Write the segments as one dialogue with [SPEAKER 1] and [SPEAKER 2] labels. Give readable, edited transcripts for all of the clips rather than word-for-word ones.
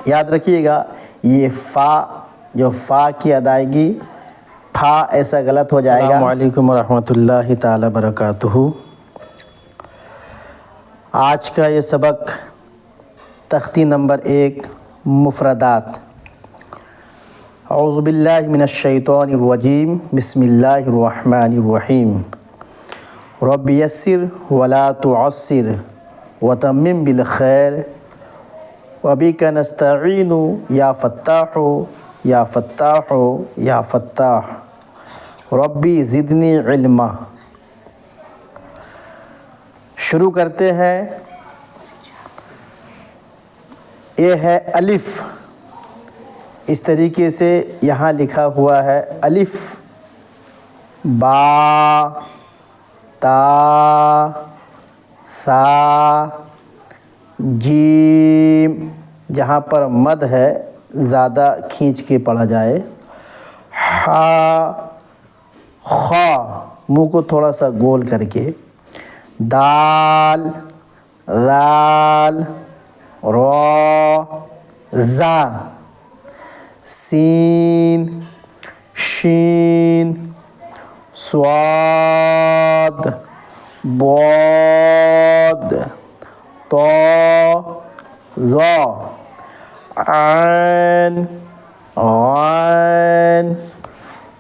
[SPEAKER 1] یاد رکھیے گا یہ فا جو فا کی ادائیگی پھا ایسا غلط ہو جائے گا۔ السلام علیکم ورحمۃ اللہ تعالی وبرکاتہ۔ آج کا یہ سبق تختی نمبر 1 مفردات۔ اعوذ باللہ من الشیطان الرجیم، بسم اللہ الرحمن الرحیم۔ رب یسر ولا تعسر وتمم بالخیر وبک نستعین یا فتاح یا فتاح یا فتاح ربی زدنی علما۔ شروع کرتے ہیں۔ یہ ہے الف، اس طریقے سے یہاں لکھا ہوا ہے الف با تا ثا جیم، جہاں پر مد ہے زیادہ کھینچ کے پڑھا جائے، ہا خا منہ کو تھوڑا سا گول کر کے، دال ذال را زا سین شین صاد ضاد طا ظا عین غین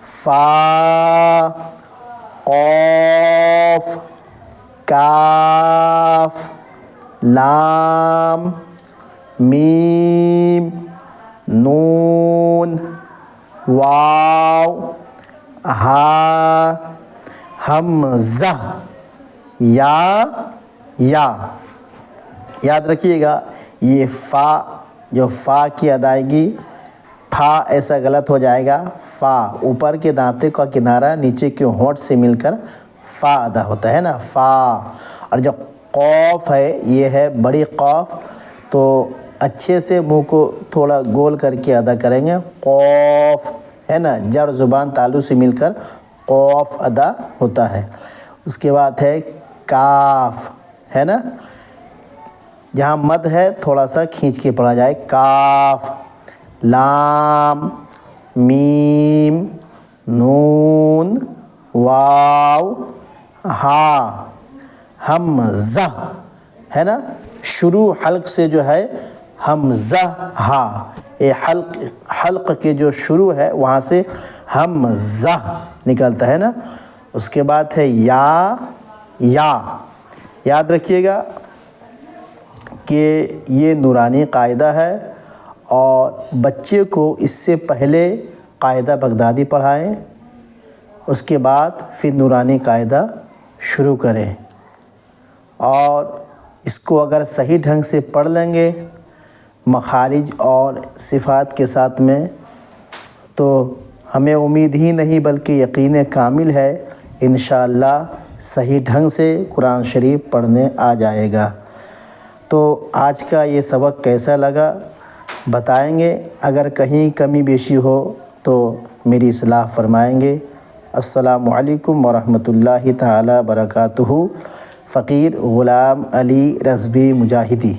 [SPEAKER 1] فا قاف کاف لام میم نون واو ہا حمزہ یا۔ یاد رکھیے گا یہ فا جو فا کی ادائیگی پھا ایسا غلط ہو جائے گا۔ فا اوپر کے دانتے کا کنارہ نیچے کے ہونٹ سے مل کر فا ادا ہوتا ہے نا، فا۔ اور جو قاف ہے یہ ہے بڑی قاف، تو اچھے سے منہ کو تھوڑا گول کر کے ادا کریں گے، قاف ہے نا، جڑ زبان تالو سے مل کر قاف ادا ہوتا ہے۔ اس کے بعد ہے کاف، ہے نا، جہاں مد ہے تھوڑا سا کھینچ کے پڑھا جائے، کاف لام میم نون واو ہا حمزہ، ہے نا، شروع حلق سے جو ہے حمزہ ہا، یہ حلق کے جو شروع ہے وہاں سے حمزہ نکلتا ہے نا۔ اس کے بعد ہے یا۔ یاد رکھیے گا کہ یہ نورانی قاعدہ ہے، اور بچے کو اس سے پہلے قاعدہ بغدادی پڑھائیں، اس کے بعد پھر نورانی قاعدہ شروع کریں، اور اس کو اگر صحیح ڈھنگ سے پڑھ لیں گے مخارج اور صفات کے ساتھ میں، تو ہمیں امید ہی نہیں بلکہ یقین کامل ہے انشاءاللہ صحیح ڈھنگ سے قرآن شریف پڑھنے آ جائے گا۔ تو آج کا یہ سبق کیسا لگا بتائیں گے، اگر کہیں کمی بیشی ہو تو میری اصلاح فرمائیں گے۔ السلام علیکم ورحمۃ اللہ تعالی وبرکاتہ۔ فقیر غلام علی رضوی مجاہدی۔